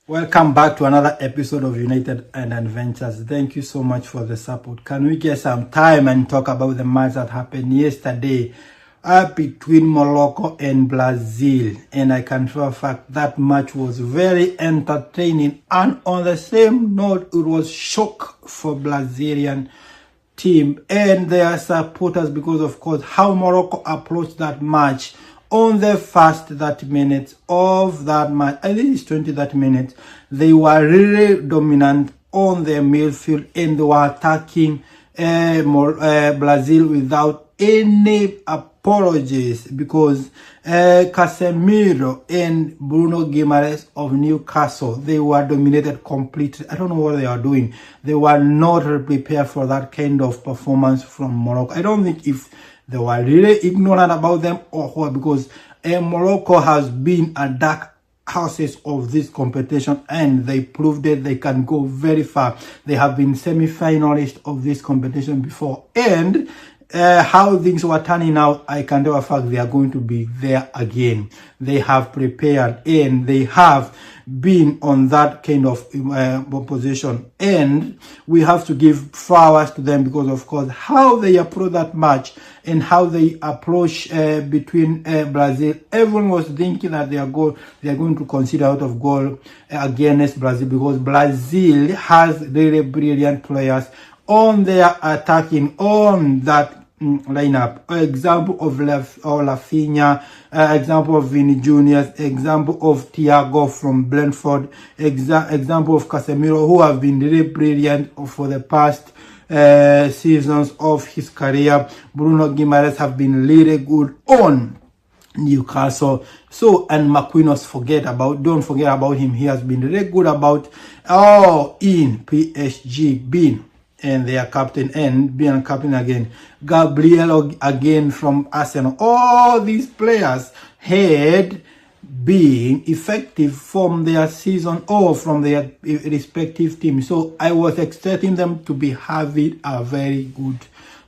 Welcome back to another episode of United and Adventures. Thank you so much for the support. Can we get some time and talk about the match that happened yesterday between Morocco and Brazil? And I can for a fact that match was very entertaining. And on the same note, it was shock for Brazilian team and their supporters because, of course, how Morocco approached that match. On the first 30 minutes of that match, I think it's 30 minutes, they were really dominant on their midfield and they were attacking Brazil without any apologies because Casemiro and Bruno Guimaraes of Newcastle, they were dominated completely. I don't know what they are doing. They were not prepared for that kind of performance from Morocco. I don't think if they were really ignorant about them or what, because Morocco has been a dark horses of this competition and they proved that they can go very far. They have been semi-finalists of this competition before, and how things were turning out, I can tell a fact they are going to be there again. They have prepared and they have been on that kind of position, and we have to give flowers to them because, of course, how they approach that match and how they approach between Brazil. Everyone was thinking that they are going to concede out of goal against Brazil because Brazil has really brilliant players on their attacking on that lineup. Example of Rafinha, example of Vinicius Junior, example of Thiago from Brentford, example of Casemiro, who have been really brilliant for the past seasons of his career. Bruno Guimaraes have been really good on Newcastle. So, and Marquinhos, don't forget about him. He has been really good about in PSG, being and their captain and being captain again. Gabriel again from Arsenal. All these players had been effective from their season or from their respective teams. So I was expecting them to be having a very good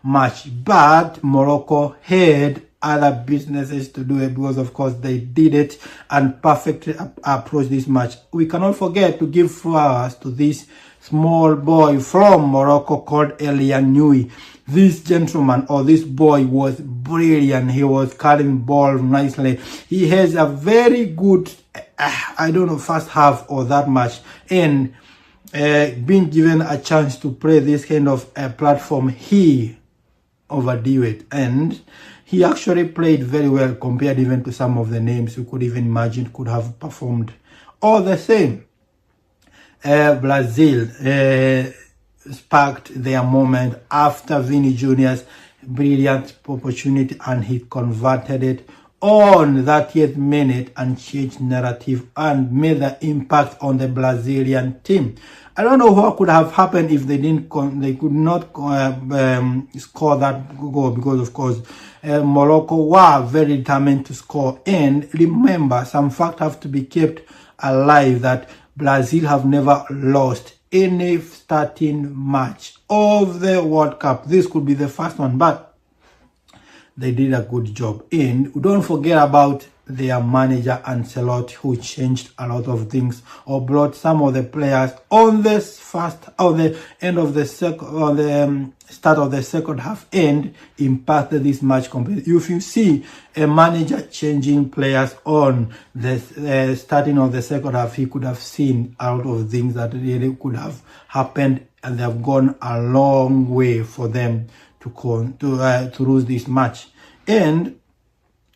match. But Morocco had other businesses to do it because, of course, they did it and perfectly approached this match. We cannot forget to give flowers to this small boy from Morocco called Elian Nui. This gentleman or this boy was brilliant. He was carrying ball nicely. He has a very good, first half of that match, and being given a chance to play this kind of platform, he overdid it, and he actually played very well compared even to some of the names you could even imagine could have performed. All the same, Brazil sparked their moment after Vinicius Junior's brilliant opportunity, and he converted it on that 30th minute and changed narrative and made the impact on the Brazilian team. I don't know what could have happened if they could not score that goal because, of course, Morocco were very determined to score. And remember, some facts have to be kept alive that Brazil have never lost any starting match of the World Cup. This could be the first one, but they did a good job. And don't forget about their manager Ancelotti, who changed a lot of things or brought some of the players on this end of the start of the second half and impacted this match completely. If you see a manager changing players on the starting of the second half, he could have seen a lot of things that really could have happened, and they have gone a long way for them to lose this match. And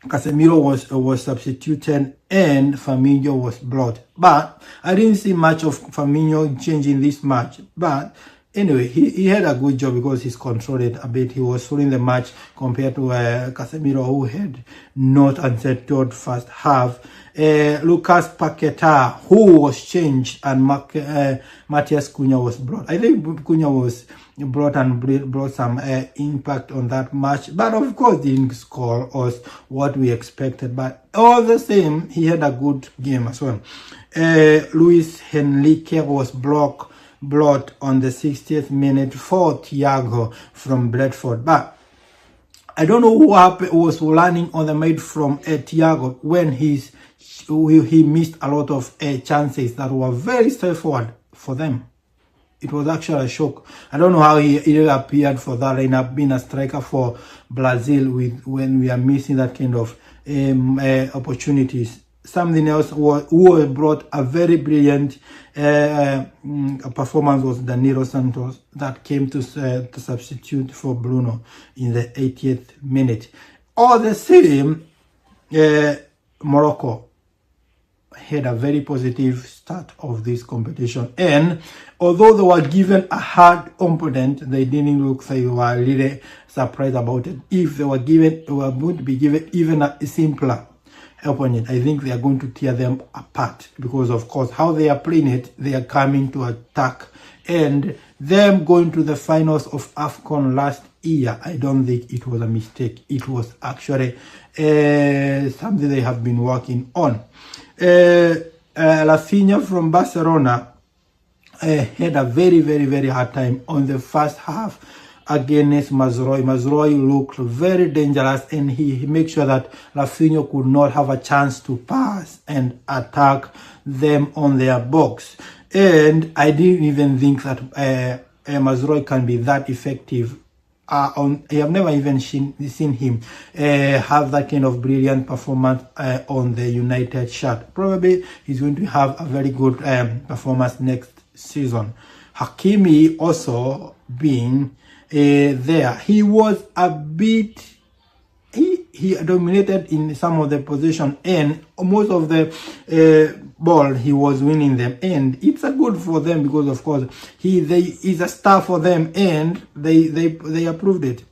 Casemiro was substituted and Firmino was brought. But I didn't see much of Firmino changing this match. But anyway, he had a good job because he's controlled it a bit. He was winning the match compared to Casemiro, who had not unsettled first half. Lucas Paqueta, who was changed, and Matheus Cunha was brought. I think Cunha was brought some impact on that match, but of course didn't score us what we expected. But all the same, he had a good game as well. Luis Henrique was brought on the 60th minute for Thiago from Brentford. But I don't know who was learning on the made from Thiago when he missed a lot of chances that were very straightforward for them. It was actually a shock. I don't know how he appeared for that lineup, being a striker for Brazil when we are missing that kind of opportunities. Something else who brought a very brilliant performance was Danilo Santos, that came to substitute for Bruno in the 80th minute. All the same, Morocco had a very positive start of this competition, and although they were given a hard opponent, they didn't look like they were really surprised about it. If they were going to be given even a simpler opponent, I think they are going to tear them apart, because of course how they are playing it, they are coming to attack, and them going to the finals of AFCON last year, I don't think it was a mistake. It was actually something they have been working on. Rafinha from Barcelona had a very hard time on the first half against Mazraoui. Mazraoui looked very dangerous, and he made sure that Rafinha could not have a chance to pass and attack them on their box. And I didn't even think that Mazraoui can be that effective. I have never even seen him have that kind of brilliant performance on the United shirt. Probably he's going to have a very good performance next season. Hakimi also being there. He was a bit, he dominated in some of the position, and most of the ball he was winning them, and it's a good for them, because of course he's a star for them, and they approved it.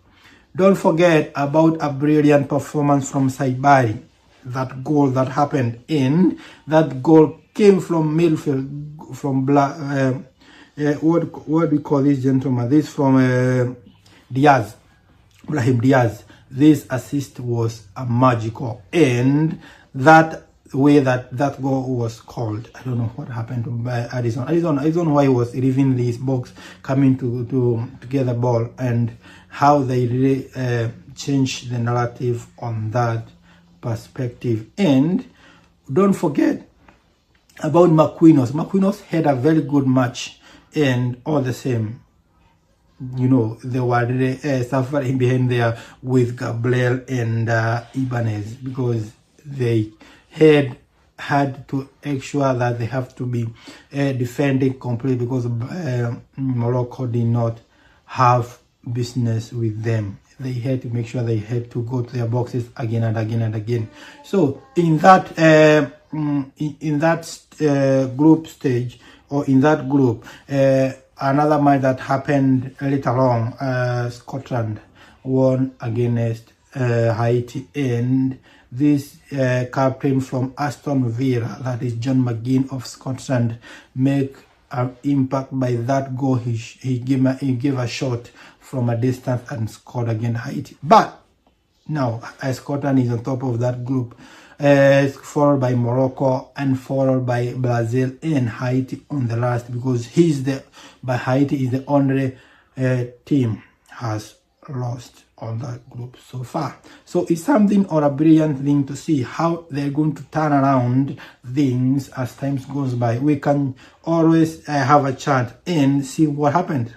Don't forget about a brilliant performance from Saibari. That goal that happened, and that goal came from midfield, from what do we call this gentleman? This from Diaz, Brahim Diaz. This assist was a magical, and that way that goal was called, I don't know what happened to Addison. I don't know why he was leaving this box, coming to get the ball, and how they really changed the narrative on that perspective. And don't forget about Marquinhos. Marquinhos had a very good match, and all the same, you know, they were really suffering behind there with Gabriel and Ibanez, because they had to ensure that they have to be defending completely, because Morocco did not have business with them. They had to make sure they had to go to their boxes again and again and again. So in that group stage, or in that group, another match that happened later on, Scotland won against Haiti, and this captain from Aston Villa, that is John McGinn of Scotland, make an impact by that goal. He gave a shot from a distance and scored against Haiti. But now Scotland is on top of that group, followed by Morocco and followed by Brazil, and Haiti on the last, because Haiti is the only team has lost on that group so far. So it's something, or a brilliant thing, to see how they're going to turn around things as time goes by. We can always have a chat and see what happened.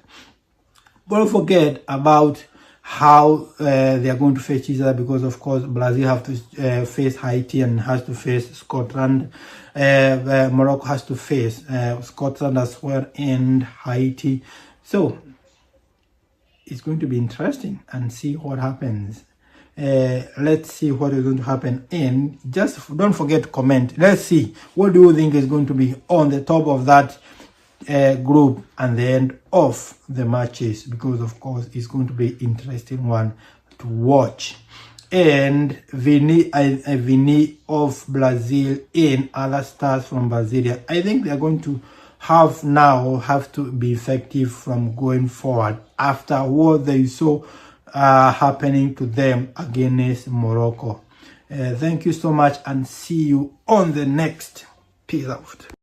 Don't forget about how they are going to face each other, because of course Brazil have to face Haiti and has to face Scotland. Morocco has to face Scotland as well, and Haiti. So it's going to be interesting, and see what happens. Let's see what is going to happen, and just don't forget to comment. Let's see, what do you think is going to be on the top of that group and the end of the matches, because of course it's going to be interesting one to watch. And Vini of Brazil and other stars from Brasilia, I think they are going to have to be effective from going forward after what they saw happening to them against Morocco. Thank you so much, and see you on the next. Peace out.